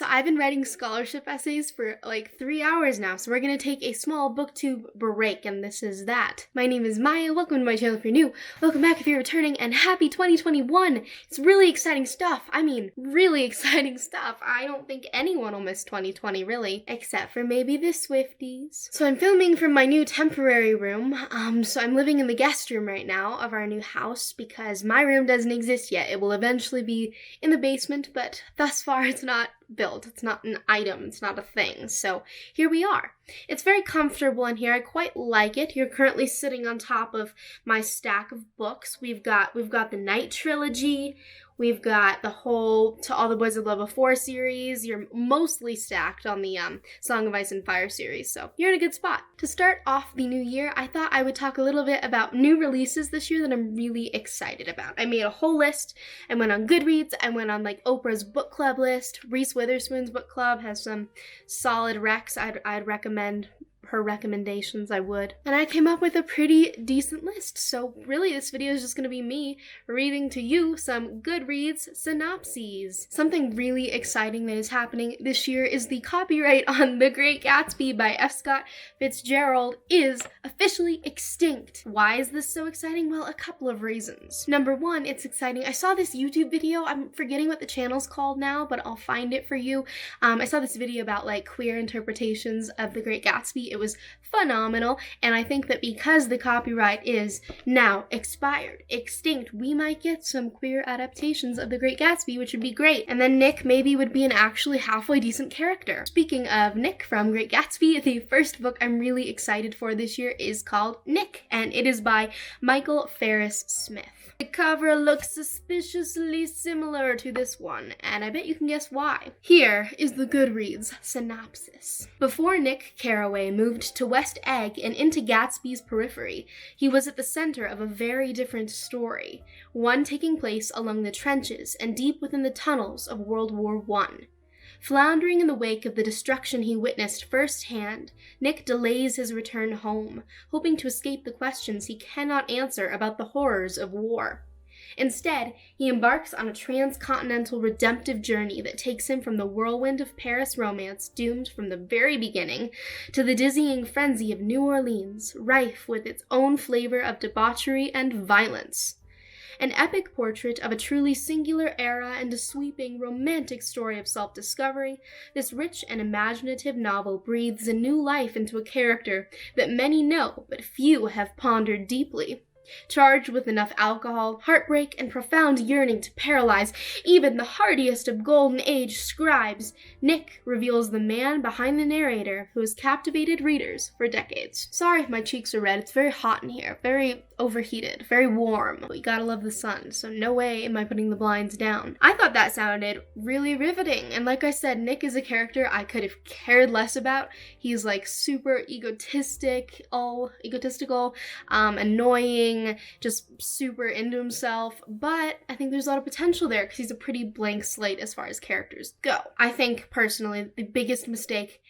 So I've been writing scholarship essays for like 3 hours now, so we're gonna take a small booktube break, and this is that. My name is Maya, welcome to my channel if you're new, welcome back if you're returning, and happy 2021! It's really exciting stuff, really exciting stuff. I don't think anyone will miss 2020, really, except for maybe the Swifties. So I'm filming from my new temporary room, so I'm living in the guest room right now of our new house, because my room doesn't exist yet. It will eventually be in the basement, but thus far it's not built. It's not an item. It's not a thing. So here we are. It's very comfortable in here. I quite like it. You're currently sitting on top of my stack of books. We've got the Night trilogy. We've got the whole To All the Boys of Love Before series. You're mostly stacked on the Song of Ice and Fire series, so you're in a good spot. To start off the new year, I thought I would talk a little bit about new releases this year that I'm really excited about. I made a whole list. I went on Goodreads. I went on like Oprah's book club list. Reese Witherspoon's book club has some solid recs. I'd recommend her recommendations, I would. And I came up with a pretty decent list. So really this video is just going to be me reading to you some Goodreads synopses. Something really exciting that is happening this year is the copyright on The Great Gatsby by F. Scott Fitzgerald is officially extinct. Why is this so exciting? Well, a couple of reasons. Number one, it's exciting. I saw this YouTube video. I'm forgetting what the channel's called now, but I'll find it for you. I saw this video about like queer interpretations of The Great Gatsby. It was phenomenal, and I think that because the copyright is now extinct, we might get some queer adaptations of The Great Gatsby, which would be great. And then Nick maybe would be an actually halfway decent character. Speaking of Nick from Great Gatsby, the first book I'm really excited for this year is called Nick, and it is by Michael Ferris Smith. The cover looks suspiciously similar to this one, and I bet you can guess why. Here is the Goodreads synopsis. Before Nick Carraway moved to West Egg and into Gatsby's periphery, he was at the center of a very different story, one taking place along the trenches and deep within the tunnels of World War I. Floundering in the wake of the destruction he witnessed firsthand, Nick delays his return home, hoping to escape the questions he cannot answer about the horrors of war. Instead, he embarks on a transcontinental redemptive journey that takes him from the whirlwind of Paris romance doomed from the very beginning to the dizzying frenzy of New Orleans, rife with its own flavor of debauchery and violence. An epic portrait of a truly singular era and a sweeping, romantic story of self-discovery, this rich and imaginative novel breathes a new life into a character that many know but few have pondered deeply. Charged with enough alcohol, heartbreak, and profound yearning to paralyze even the hardiest of Golden Age scribes, Nick reveals the man behind the narrator who has captivated readers for decades. Sorry if my cheeks are red, it's very hot in here, very overheated, very warm. But you gotta love the sun, so no way am I putting the blinds down. I thought that sounded really riveting, and like I said, Nick is a character I could have cared less about. He's like super egotistical, annoying, just super into himself, but I think there's a lot of potential there because he's a pretty blank slate as far as characters go. I think, personally, the biggest mistake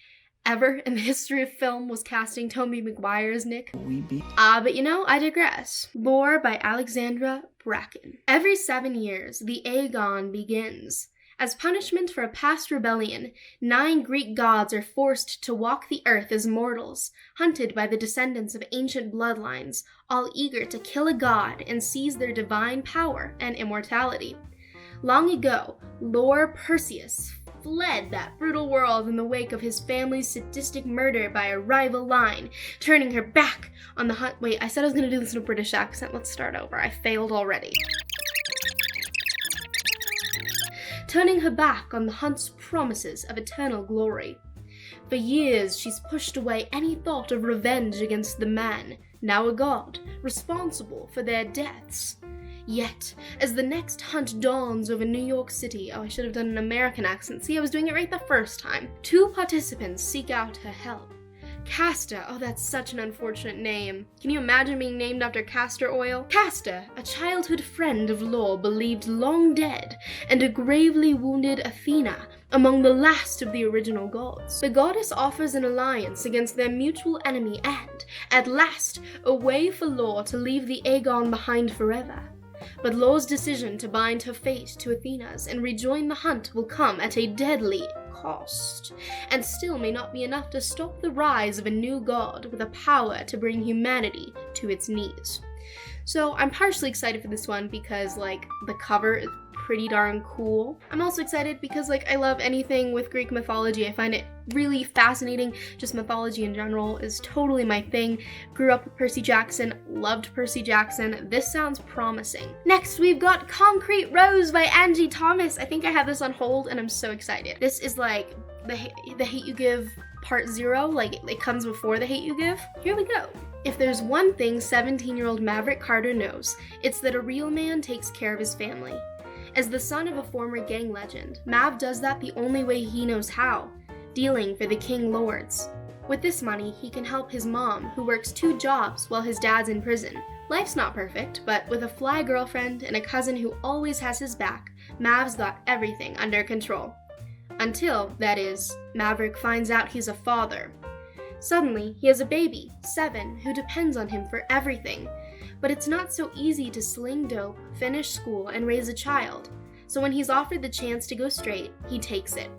ever in the history of film was casting Tobey Maguire as Nick. But you know, I digress. Lore by Alexandra Bracken. Every 7 years, the Aegon begins. As punishment for a past rebellion, 9 Greek gods are forced to walk the earth as mortals, hunted by the descendants of ancient bloodlines, all eager to kill a god and seize their divine power and immortality. Long ago, Lord Perseus fled that brutal world in the wake of his family's sadistic murder by a rival line, turning her back on the hunt. Wait, I said I was going to do this in a British accent. Let's start over. I failed already. Turning her back on the hunt's promises of eternal glory. For years, she's pushed away any thought of revenge against the man, now a god, responsible for their deaths. Yet, as the next hunt dawns over New York City, oh, I should have done an American accent. See, I was doing it right the first time. 2 participants seek out her help. Castor, oh, that's such an unfortunate name. Can you imagine being named after castor oil? Castor, a childhood friend of Lore believed long dead, and a gravely wounded Athena, among the last of the original gods. The goddess offers an alliance against their mutual enemy and, at last, a way for Lore to leave the Aegon behind forever. But Lore's decision to bind her fate to Athena's and rejoin the hunt will come at a deadly cost, and still may not be enough to stop the rise of a new god with a power to bring humanity to its knees. So I'm partially excited for this one because, like, the cover is pretty darn cool. I'm also excited because, like, I love anything with Greek mythology. I find it really fascinating. Just mythology in general is totally my thing. Grew up with Percy Jackson, loved Percy Jackson. This sounds promising. Next, we've got Concrete Rose by Angie Thomas. I think I have this on hold and I'm so excited. This is like the Hate U Give Part 0, like it comes before The Hate U Give. Here we go. If there's one thing 17-year-old Maverick Carter knows, it's that a real man takes care of his family. As the son of a former gang legend, Mav does that the only way he knows how, dealing for the King Lords. With this money, he can help his mom, who works 2 jobs while his dad's in prison. Life's not perfect, but with a fly girlfriend and a cousin who always has his back, Mav's got everything under control. Until, that is, Maverick finds out he's a father. Suddenly, he has a baby, 7, who depends on him for everything. But it's not so easy to sling dope, finish school, and raise a child. So when he's offered the chance to go straight, he takes it.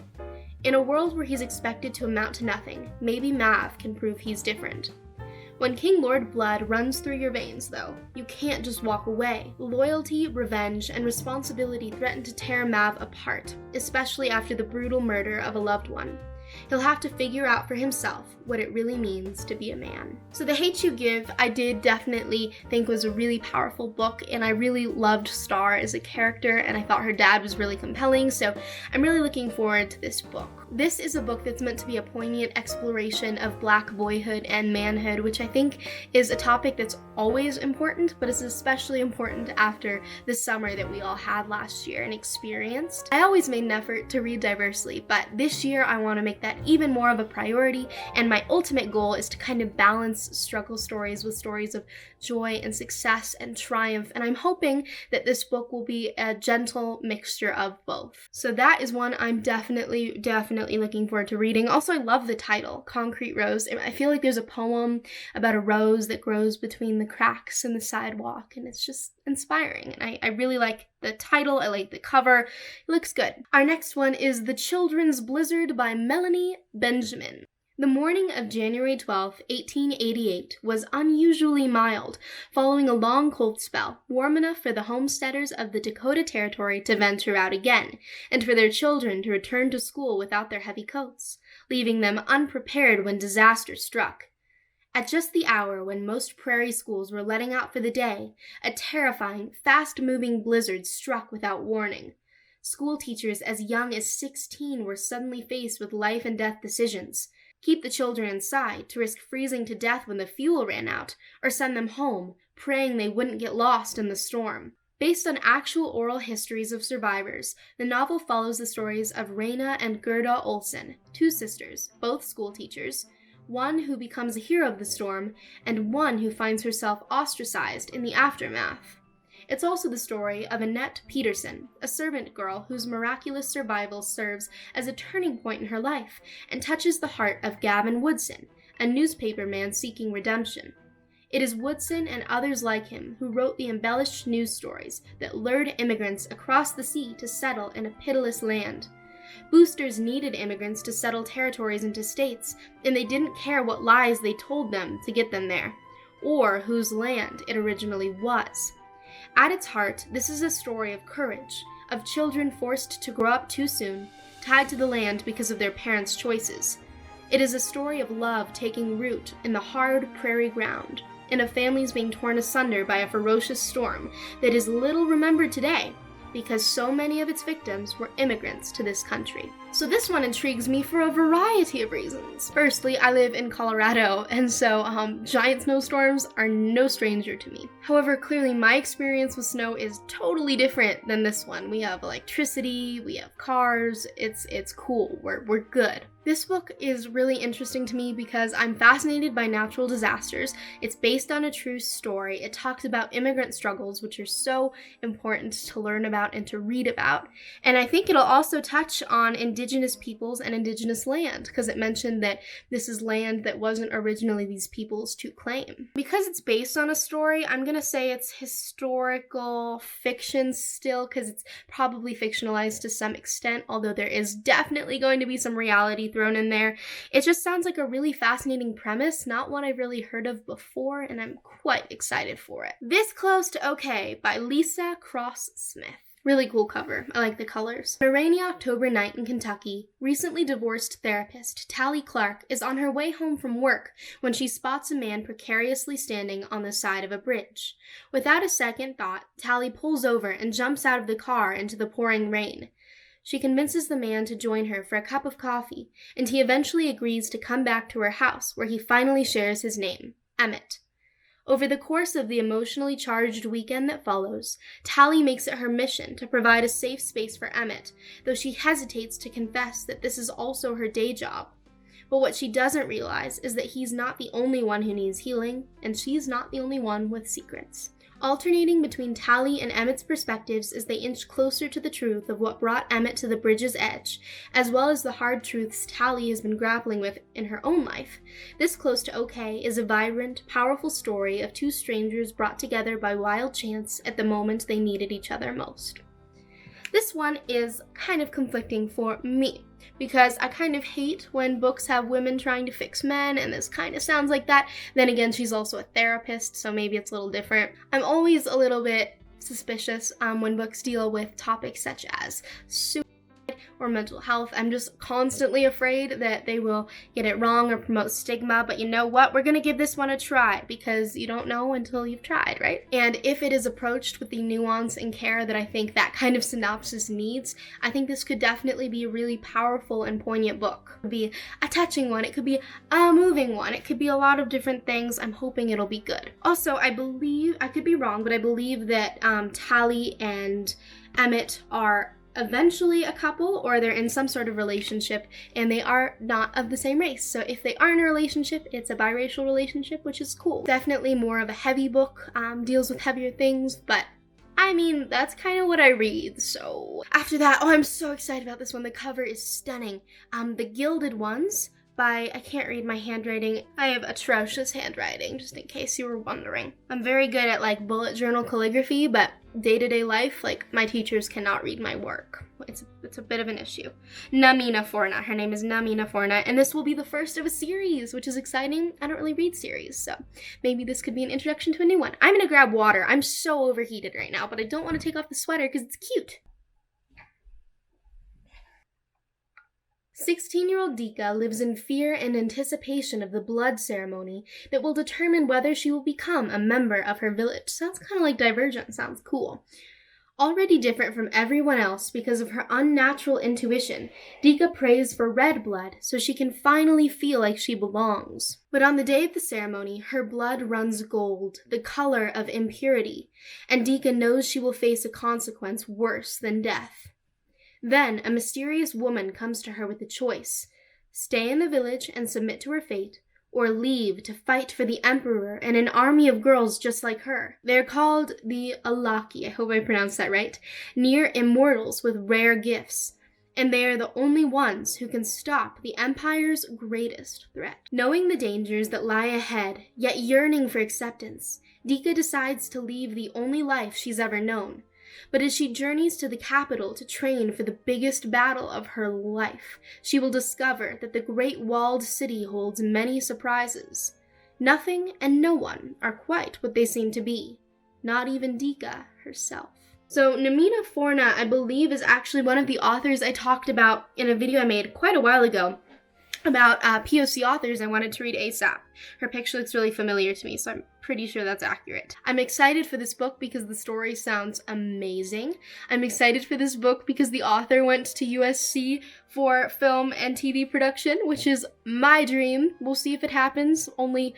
In a world where he's expected to amount to nothing, maybe Mav can prove he's different. When King Lord blood runs through your veins, though, you can't just walk away. Loyalty, revenge, and responsibility threaten to tear Mav apart, especially after the brutal murder of a loved one. He'll have to figure out for himself what it really means to be a man. So The Hate U Give, I did definitely think was a really powerful book, and I really loved Star as a character, and I thought her dad was really compelling, so I'm really looking forward to this book. This is a book that's meant to be a poignant exploration of Black boyhood and manhood, which I think is a topic that's always important, but is especially important after the summer that we all had last year and experienced. I always made an effort to read diversely, but this year I want to make that even more of a priority, and my ultimate goal is to kind of balance struggle stories with stories of joy and success and triumph, and I'm hoping that this book will be a gentle mixture of both. So that is one I'm definitely looking forward to reading. Also, I love the title, Concrete Rose. I feel like there's a poem about a rose that grows between the cracks in the sidewalk, and it's just inspiring, and I really like the title. I like the cover. It looks good. Our next one is The Children's Blizzard by Melanie Benjamin. The morning of January 12, 1888 was unusually mild, following a long cold spell, warm enough for the homesteaders of the Dakota Territory to venture out again, and for their children to return to school without their heavy coats, leaving them unprepared when disaster struck. At just the hour when most prairie schools were letting out for the day, a terrifying, fast-moving blizzard struck without warning. School teachers as young as 16 were suddenly faced with life-and-death decisions. Keep the children inside to risk freezing to death when the fuel ran out, or send them home, praying they wouldn't get lost in the storm. Based on actual oral histories of survivors, the novel follows the stories of Raina and Gerda Olsen, 2 sisters, both school teachers, one who becomes a hero of the storm, and one who finds herself ostracized in the aftermath. It's also the story of Annette Peterson, a servant girl whose miraculous survival serves as a turning point in her life and touches the heart of Gavin Woodson, a newspaper man seeking redemption. It is Woodson and others like him who wrote the embellished news stories that lured immigrants across the sea to settle in a pitiless land. Boosters needed immigrants to settle territories into states, and they didn't care what lies they told them to get them there, or whose land it originally was. At its heart, this is a story of courage, of children forced to grow up too soon, tied to the land because of their parents' choices. It is a story of love taking root in the hard prairie ground, and of families being torn asunder by a ferocious storm that is little remembered today, because so many of its victims were immigrants to this country. So this one intrigues me for a variety of reasons. Firstly, I live in Colorado, and so giant snowstorms are no stranger to me. However, clearly my experience with snow is totally different than this one. We have electricity, we have cars, it's cool, we're good. This book is really interesting to me because I'm fascinated by natural disasters. It's based on a true story. It talks about immigrant struggles, which are so important to learn about and to read about. And I think it'll also touch on Indigenous indigenous peoples and indigenous land, because it mentioned that this is land that wasn't originally these peoples to claim. Because it's based on a story, I'm gonna say it's historical fiction still, because it's probably fictionalized to some extent, although there is definitely going to be some reality thrown in there. It just sounds like a really fascinating premise, not one I've really heard of before, and I'm quite excited for it. This Close to Okay by Lisa Cross Smith. Really cool cover. I like the colors. A rainy October night in Kentucky, recently divorced therapist Tally Clark is on her way home from work when she spots a man precariously standing on the side of a bridge. Without a second thought, Tally pulls over and jumps out of the car into the pouring rain. She convinces the man to join her for a cup of coffee, and he eventually agrees to come back to her house, where he finally shares his name, Emmett. Over the course of the emotionally charged weekend that follows, Tally makes it her mission to provide a safe space for Emmett, though she hesitates to confess that this is also her day job. But what she doesn't realize is that he's not the only one who needs healing, and she's not the only one with secrets. Alternating between Tally and Emmett's perspectives as they inch closer to the truth of what brought Emmett to the bridge's edge, as well as the hard truths Tally has been grappling with in her own life, This Close to Okay is a vibrant, powerful story of two strangers brought together by wild chance at the moment they needed each other most. This one is kind of conflicting for me, because I kind of hate when books have women trying to fix men, and this kind of sounds like that. Then again, she's also a therapist, so maybe it's a little different. I'm always a little bit suspicious when books deal with topics such as suicide or mental health. I'm just constantly afraid that they will get it wrong or promote stigma, but you know what? We're gonna give this one a try, because you don't know until you've tried, right? And if it is approached with the nuance and care that I think that kind of synopsis needs, I think this could definitely be a really powerful and poignant book. It could be a touching one, it could be a moving one, it could be a lot of different things. I'm hoping it'll be good. Also, I believe, I could be wrong, but I believe that Tally and Emmett are eventually a couple, or they're in some sort of relationship, and they are not of the same race. So if they are in a relationship, it's a biracial relationship, which is cool. Definitely more of a heavy book, deals with heavier things, but I mean, that's kind of what I read. So after that, oh, I'm so excited about this one. The cover is stunning. The Gilded Ones by, I can't read my handwriting. I have atrocious handwriting, just in case you were wondering. I'm very good at like bullet journal calligraphy, but day-to-day life, like my teachers cannot read my work. It's a bit of an issue. Namina Forna, her name is Namina Forna, and this will be the first of a series, which is exciting. I don't really read series, so maybe this could be an introduction to a new one. I'm gonna grab water. I'm so overheated right now, but I don't want to take off the sweater because it's cute. 16-year-old Dika lives in fear and anticipation of the blood ceremony that will determine whether she will become a member of her village. Sounds kind of like Divergent, sounds cool. Already different from everyone else because of her unnatural intuition, Dika prays for red blood so she can finally feel like she belongs. But on the day of the ceremony, her blood runs gold, the color of impurity, and Dika knows she will face a consequence worse than death. Then, a mysterious woman comes to her with a choice: stay in the village and submit to her fate, or leave to fight for the emperor and an army of girls just like her. They're called the Alaki, I hope I pronounced that right, near immortals with rare gifts, and they are the only ones who can stop the Empire's greatest threat. Knowing the dangers that lie ahead, yet yearning for acceptance, Dika decides to leave the only life she's ever known. But as she journeys to the capital to train for the biggest battle of her life, she will discover that the great walled city holds many surprises. Nothing and no one are quite what they seem to be, not even Dika herself. So Namina Forna, I believe, is actually one of the authors I talked about in a video I made quite a while ago about POC authors I wanted to read ASAP. Her picture looks really familiar to me, so I'm pretty sure that's accurate. I'm excited for this book because the story sounds amazing. I'm excited for this book because the author went to USC for film and TV production, which is my dream. We'll see if it happens. Only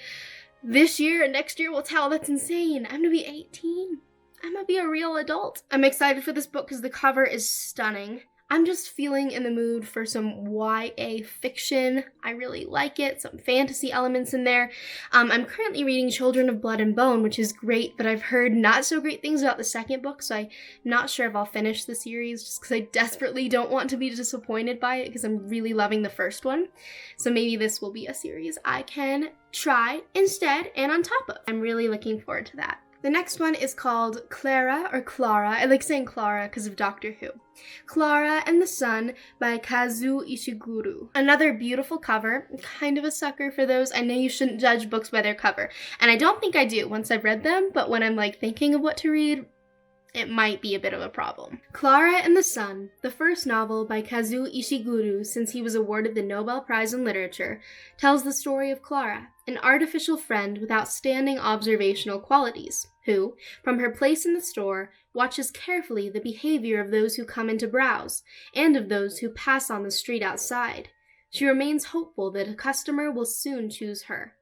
this year and next year will tell. That's insane. I'm gonna be 18. I'm gonna be a real adult. I'm excited for this book because the cover is stunning. I'm just feeling in the mood for some YA fiction. I really like it, some fantasy elements in there. I'm currently reading Children of Blood and Bone, which is great, but I've heard not so great things about the second book, so I'm not sure if I'll finish the series just because I desperately don't want to be disappointed by it because I'm really loving the first one. So maybe this will be a series I can try instead and on top of. I'm really looking forward to that. The next one is called Klara or Klara. I like saying Klara because of Doctor Who. Klara and the Sun by Kazuo Ishiguro. Another beautiful cover. I'm kind of a sucker for those. I know you shouldn't judge books by their cover. And I don't think I do once I've read them, but when I'm thinking of what to read, it might be a bit of a problem. Klara and the Sun, the first novel by Kazuo Ishiguro since he was awarded the Nobel Prize in Literature, tells the story of Klara, an artificial friend with outstanding observational qualities, who, from her place in the store, watches carefully the behavior of those who come in to browse, and of those who pass on the street outside. She remains hopeful that a customer will soon choose her.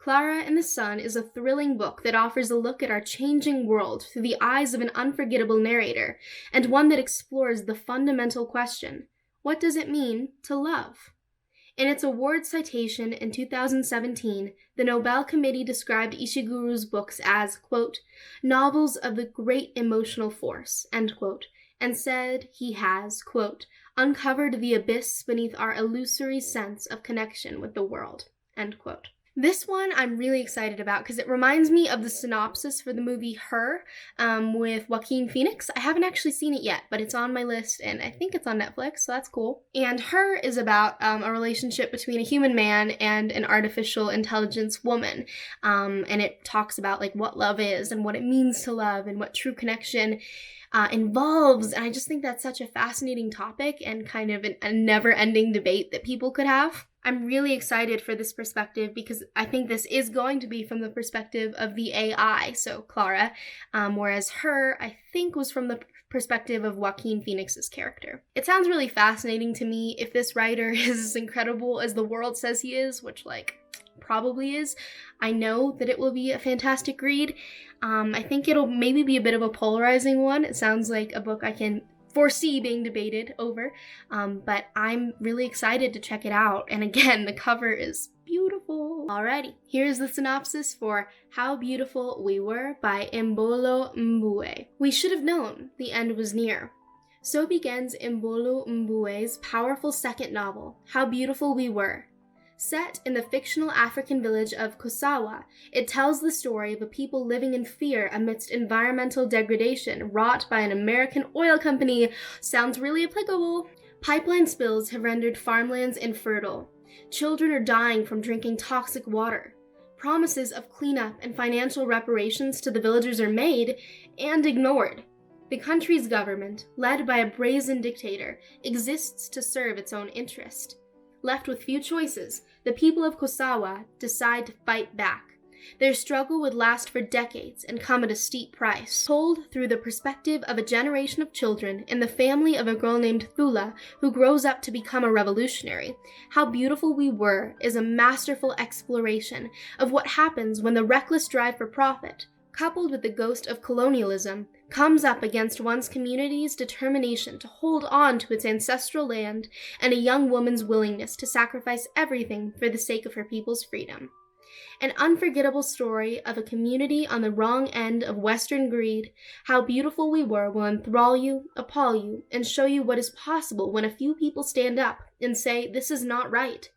Klara and the Sun is a thrilling book that offers a look at our changing world through the eyes of an unforgettable narrator, and one that explores the fundamental question, what does it mean to love? In its award citation in 2017, the Nobel Committee described Ishiguro's books as, quote, novels of the great emotional force, end quote, and said he has, quote, uncovered the abyss beneath our illusory sense of connection with the world, end quote. This one I'm really excited about because it reminds me of the synopsis for the movie Her with Joaquin Phoenix. I haven't actually seen it yet, but it's on my list and I think it's on Netflix, so that's cool. And Her is about a relationship between a human man and an artificial intelligence woman. And it talks about what love is and what it means to love and what true connection involves. And I just think that's such a fascinating topic and kind of a never-ending debate that people could have. I'm really excited for this perspective because I think this is going to be from the perspective of the AI, so Klara, whereas Her, I think, was from the perspective of Joaquin Phoenix's character. It sounds really fascinating to me. If this writer is as incredible as the world says he is, which, probably is, I know that it will be a fantastic read. I think it'll maybe be a bit of a polarizing one. It sounds like a book I can foresee being debated over, but I'm really excited to check it out. And again, the cover is beautiful. Alrighty, here's the synopsis for How Beautiful We Were by Mbolo Mbue. We should have known the end was near. So begins Mbolo Mbue's powerful second novel, How Beautiful We Were. Set in the fictional African village of Kosawa, it tells the story of a people living in fear amidst environmental degradation wrought by an American oil company. Sounds really applicable. Pipeline spills have rendered farmlands infertile. Children are dying from drinking toxic water. Promises of cleanup and financial reparations to the villagers are made and ignored. The country's government, led by a brazen dictator, exists to serve its own interest. Left with few choices, the people of Kosawa decide to fight back. Their struggle would last for decades and come at a steep price. Told through the perspective of a generation of children in the family of a girl named Thula who grows up to become a revolutionary, How Beautiful We Were is a masterful exploration of what happens when the reckless drive for profit, coupled with the ghost of colonialism, comes up against one's community's determination to hold on to its ancestral land and a young woman's willingness to sacrifice everything for the sake of her people's freedom. An unforgettable story of a community on the wrong end of Western greed, How Beautiful We Were will enthrall you, appall you, and show you what is possible when a few people stand up and say, this is not right.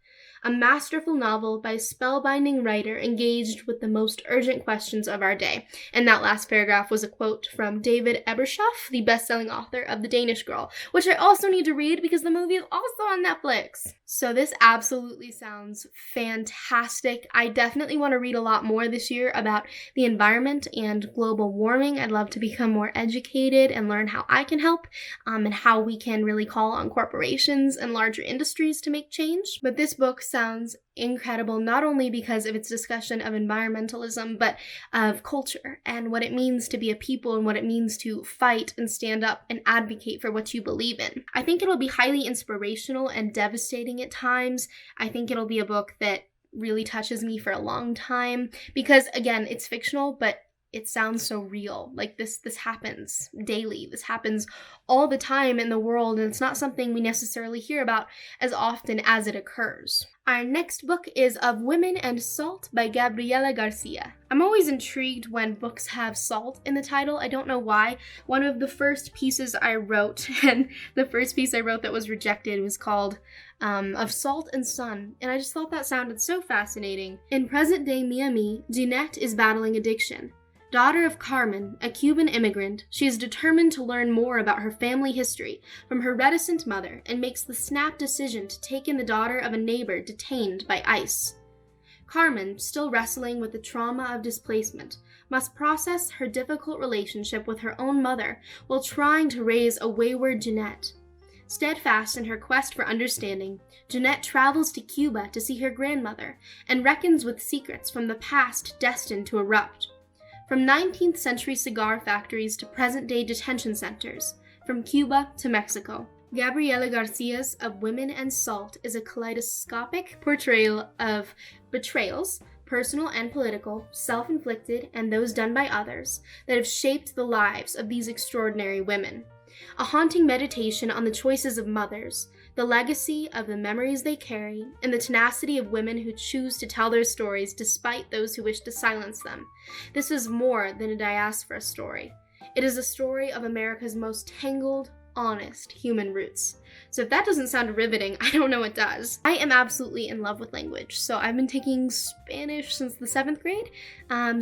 A masterful novel by a spellbinding writer engaged with the most urgent questions of our day. And that last paragraph was a quote from David Ebershoff, the best-selling author of The Danish Girl, which I also need to read because the movie is also on Netflix. So this absolutely sounds fantastic. I definitely want to read a lot more this year about the environment and global warming. I'd love to become more educated and learn how I can help, and how we can really call on corporations and larger industries to make change. But this book sounds incredible, not only because of its discussion of environmentalism, but of culture and what it means to be a people and what it means to fight and stand up and advocate for what you believe in. I think it'll be highly inspirational and devastating at times. I think it'll be a book that really touches me for a long time because, again, it's fictional, but it sounds so real. Like this happens daily. This happens all the time in the world, and it's not something we necessarily hear about as often as it occurs. Our next book is Of Women and Salt by Gabriela Garcia. I'm always intrigued when books have salt in the title. I don't know why. One of the first pieces I wrote, and the first piece I wrote that was rejected, was called Of Salt and Sun, and I just thought that sounded so fascinating. In present-day Miami, Jeanette is battling addiction. Daughter of Carmen, a Cuban immigrant, she is determined to learn more about her family history from her reticent mother and makes the snap decision to take in the daughter of a neighbor detained by ICE. Carmen, still wrestling with the trauma of displacement, must process her difficult relationship with her own mother while trying to raise a wayward Jeanette. Steadfast in her quest for understanding, Jeanette travels to Cuba to see her grandmother and reckons with secrets from the past destined to erupt. From 19th century cigar factories to present-day detention centers, from Cuba to Mexico, Gabriela Garcia's Of Women and Salt is a kaleidoscopic portrayal of betrayals, personal and political, self-inflicted, and those done by others, that have shaped the lives of these extraordinary women. A haunting meditation on the choices of mothers, the legacy of the memories they carry, and the tenacity of women who choose to tell their stories despite those who wish to silence them. This is more than a diaspora story. It is a story of America's most tangled, honest human roots. So if that doesn't sound riveting, I don't know what does. I am absolutely in love with language. So I've been taking Spanish since the 7th grade.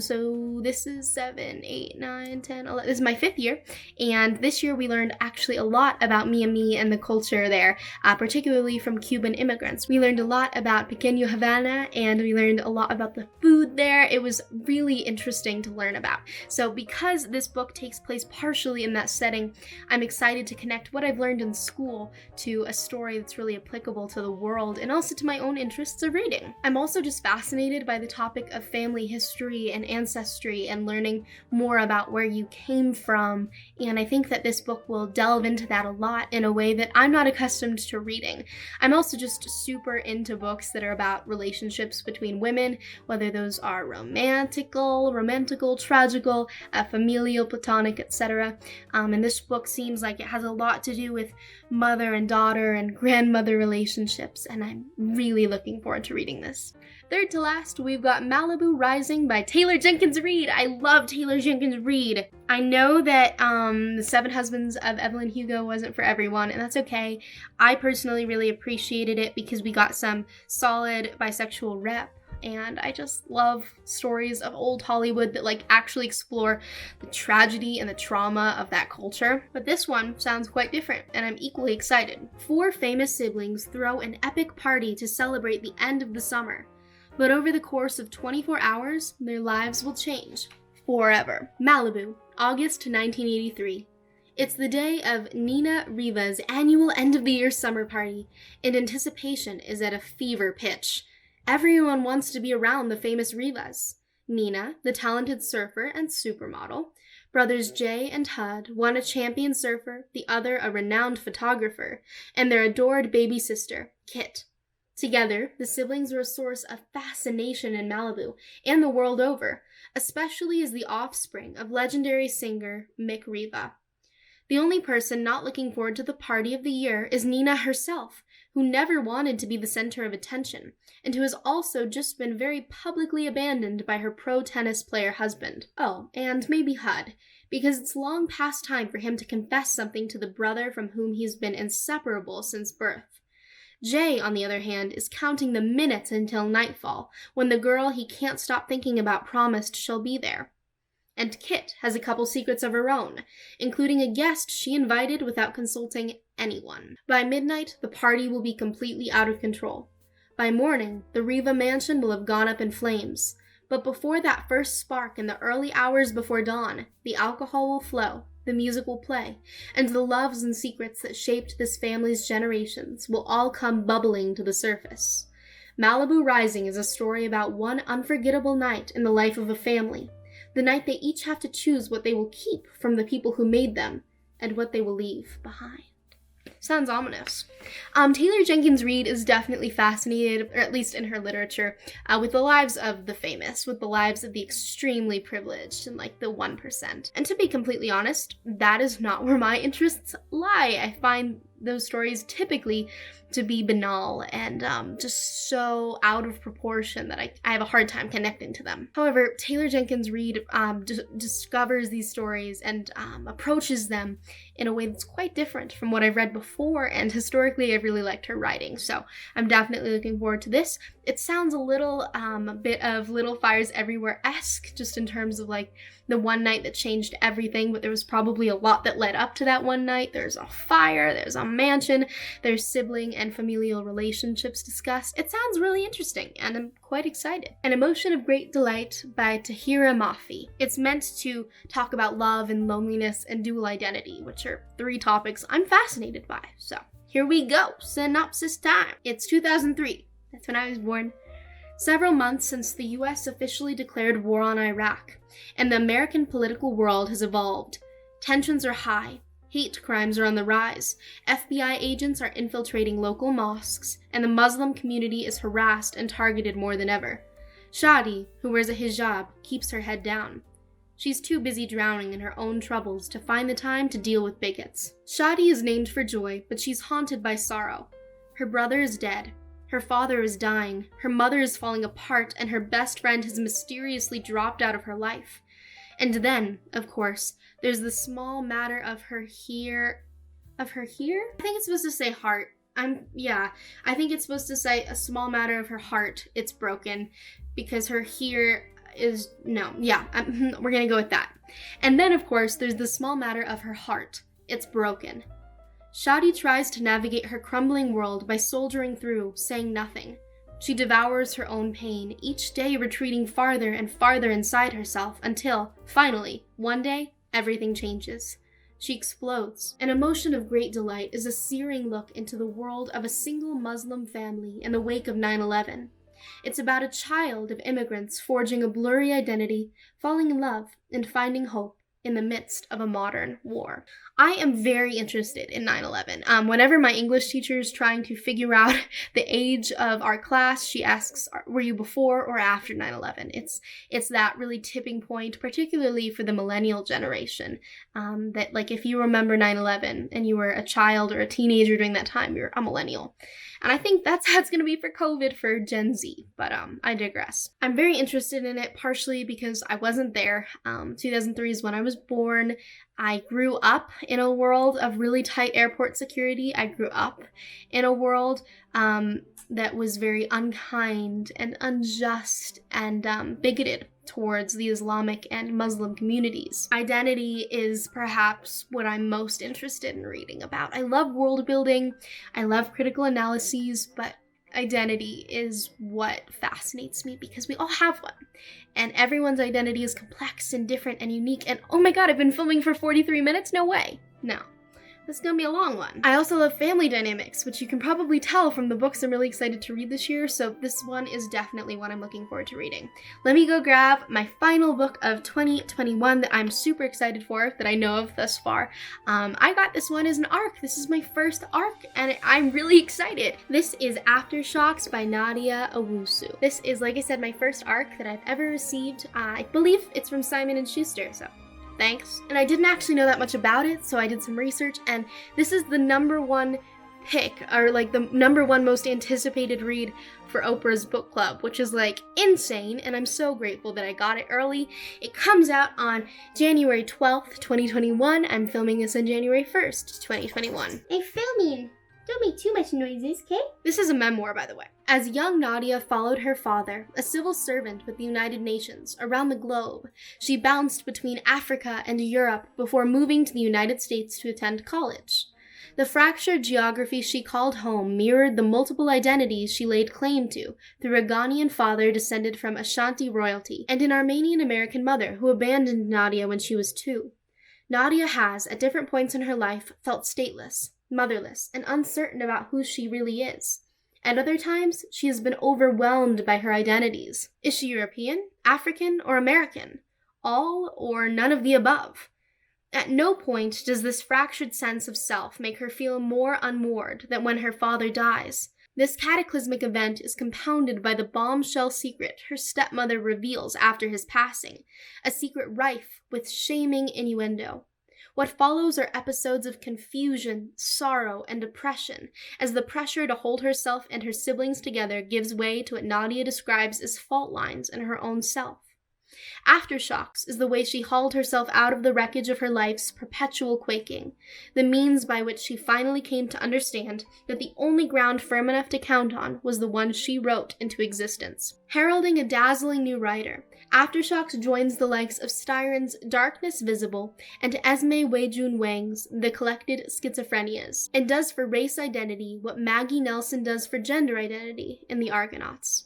So this is 7, 8, 9, 10, 11. This is my 5th year. And this year we learned actually a lot about Miami and the culture there, particularly from Cuban immigrants. We learned a lot about Pequeño Havana, and we learned a lot about the food there. It was really interesting to learn about. So because this book takes place partially in that setting, I'm excited to connect what I've learned in school to a story that's really applicable to the world and also to my own interests of reading. I'm also just fascinated by the topic of family history and ancestry and learning more about where you came from, and I think that this book will delve into that a lot in a way that I'm not accustomed to reading. I'm also just super into books that are about relationships between women, whether those are romantical, tragical, familial, platonic, etc. And this book seems like it has a lot to do with mother and daughter and grandmother relationships, and I'm really looking forward to reading this. Third to last, we've got Malibu Rising by Taylor Jenkins Reid. I love Taylor Jenkins Reid. I know that The Seven Husbands of Evelyn Hugo wasn't for everyone, and that's okay. I personally really appreciated it because we got some solid bisexual rep, and I just love stories of old Hollywood that actually explore the tragedy and the trauma of that culture. But this one sounds quite different, and I'm equally excited. 4 famous siblings throw an epic party to celebrate the end of the summer. But over the course of 24 hours, their lives will change forever. Malibu, August 1983. It's the day of Nina Riva's annual end-of-the-year summer party, and anticipation is at a fever pitch. Everyone wants to be around the famous Rivas. Nina, the talented surfer and supermodel. Brothers Jay and Hud, one a champion surfer, the other a renowned photographer, and their adored baby sister, Kit. Together, the siblings are a source of fascination in Malibu and the world over, especially as the offspring of legendary singer Mick Riva. The only person not looking forward to the party of the year is Nina herself, who never wanted to be the center of attention, and who has also just been very publicly abandoned by her pro tennis player husband. Oh, and maybe Hud, because it's long past time for him to confess something to the brother from whom he's been inseparable since birth. Jay, on the other hand, is counting the minutes until nightfall, when the girl he can't stop thinking about promised she'll be there. And Kit has a couple secrets of her own, including a guest she invited without consulting anyone. By midnight, the party will be completely out of control. By morning, the Riva mansion will have gone up in flames. But before that first spark in the early hours before dawn, the alcohol will flow, the music will play, and the loves and secrets that shaped this family's generations will all come bubbling to the surface. Malibu Rising is a story about one unforgettable night in the life of a family, the night they each have to choose what they will keep from the people who made them and what they will leave behind. Sounds ominous. Taylor Jenkins Reid is definitely fascinated, or at least in her literature, with the lives of the famous, with the lives of the extremely privileged and like the 1%. And to be completely honest, that is not where my interests lie. I find those stories typically to be banal and just so out of proportion that I have a hard time connecting to them. However, Taylor Jenkins Reid discovers these stories and approaches them in a way that's quite different from what I've read before, and historically I've really liked her writing, so I'm definitely looking forward to this. It sounds a little, a bit of Little Fires Everywhere-esque, just in terms of like the one night that changed everything, but there was probably a lot that led up to that one night. There's a fire, there's a mansion, there's sibling and familial relationships discussed. It sounds really interesting, and I'm quite excited. An Emotion of Great Delight by Tahira Mafi. It's meant to talk about love and loneliness and dual identity, which are 3 topics I'm fascinated by. So here we go, synopsis time. It's 2003. That's when I was born. Several months since the US officially declared war on Iraq, and the American political world has evolved. Tensions are high. Hate crimes are on the rise. FBI agents are infiltrating local mosques, and the Muslim community is harassed and targeted more than ever. Shadi, who wears a hijab, keeps her head down. She's too busy drowning in her own troubles to find the time to deal with bigots. Shadi is named for joy, but she's haunted by sorrow. Her brother is dead. Her father is dying. Her mother is falling apart, and her best friend has mysteriously dropped out of her life. And then, of course, there's the small matter of her here? I think it's supposed to say heart. I think it's supposed to say a small matter of her heart. It's broken, because her here is, we're gonna go with that. And then, of course, there's the small matter of her heart. It's broken. Shadi tries to navigate her crumbling world by soldiering through, saying nothing. She devours her own pain, each day retreating farther and farther inside herself until, finally, one day, everything changes. She explodes. An Emotion of Great Delight is a searing look into the world of a single Muslim family in the wake of 9/11. It's about a child of immigrants forging a blurry identity, falling in love, and finding hope in the midst of a modern war. I am very interested in 9/11. Whenever my English teacher is trying to figure out the age of our class, she asks, were you before or after 9/11? It's that really tipping point, particularly for the millennial generation, that like if you remember 9/11 and you were a child or a teenager during that time, you're a millennial. And I think that's how it's going to be for COVID for Gen Z, but I digress. I'm very interested in it partially because I wasn't there. 2003 is when I was born. I grew up in a world of really tight airport security. I grew up in a world that was very unkind and unjust and bigoted towards the Islamic and Muslim communities. Identity is perhaps what I'm most interested in reading about. I love world building, I love critical analyses, but identity is what fascinates me because we all have one. And everyone's identity is complex and different and unique. And oh my god, I've been filming for 43 minutes? No way. No. This is gonna be a long one. I also love family dynamics, which you can probably tell from the books I'm really excited to read this year, so this one is definitely one I'm looking forward to reading. Let me go grab my final book of 2021 that I'm super excited for, that I know of thus far. I got this one as an ARC. This is my first ARC, and I'm really excited. This is Aftershocks by Nadia Owusu. This is, like I said, my first ARC that I've ever received. I believe it's from Simon & Schuster, so thanks. And I didn't actually know that much about it, so I did some research, and this is the #1 pick, or like the #1 most anticipated read for Oprah's book club, which is like insane, and I'm so grateful that I got it early. It comes out on January 12th, 2021. I'm filming this on January 1st, 2021. I'm filming! Don't make too much noises, okay? This is a memoir, by the way. As young Nadia followed her father, a civil servant with the United Nations, around the globe, she bounced between Africa and Europe before moving to the United States to attend college. The fractured geography she called home mirrored the multiple identities she laid claim to through a Ghanaian father descended from Ashanti royalty and an Armenian-American mother who abandoned Nadia when she was 2. Nadia has, at different points in her life, felt stateless, motherless, and uncertain about who she really is. At other times, she has been overwhelmed by her identities. Is she European, African, or American? All or none of the above? At no point does this fractured sense of self make her feel more unmoored than when her father dies. This cataclysmic event is compounded by the bombshell secret her stepmother reveals after his passing, a secret rife with shaming innuendo. What follows are episodes of confusion, sorrow, and depression, as the pressure to hold herself and her siblings together gives way to what Nadia describes as fault lines in her own self. Aftershocks is the way she hauled herself out of the wreckage of her life's perpetual quaking, the means by which she finally came to understand that the only ground firm enough to count on was the one she wrote into existence. Heralding a dazzling new writer, Aftershocks joins the likes of Styron's Darkness Visible and Esme Wei-Jun Wang's The Collected Schizophrenias, and does for race identity what Maggie Nelson does for gender identity in The Argonauts.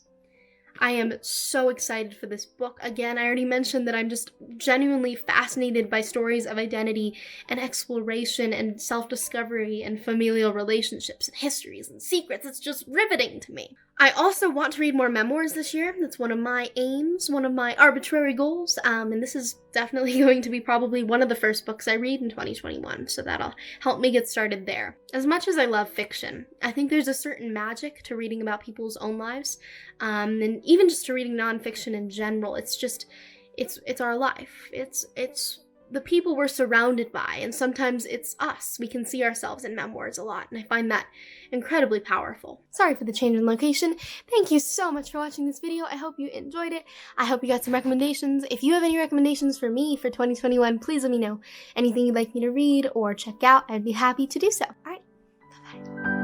I am so excited for this book. Again, I already mentioned that I'm just genuinely fascinated by stories of identity and exploration and self-discovery and familial relationships and histories and secrets. It's just riveting to me. I also want to read more memoirs this year. That's one of my aims, one of my arbitrary goals, and this is definitely going to be probably one of the first books I read in 2021, so that'll help me get started there. As much as I love fiction, I think there's a certain magic to reading about people's own lives, and even just to reading nonfiction in general. It's just, it's our life. It's the people we're surrounded by, and sometimes it's us. We can see ourselves in memoirs a lot, and I find that incredibly powerful. Sorry for the change in location. Thank you so much for watching this video. I hope you enjoyed it. I hope you got some recommendations. If you have any recommendations for me for 2021, please let me know. Anything you'd like me to read or check out, I'd be happy to do so. All right, bye-bye.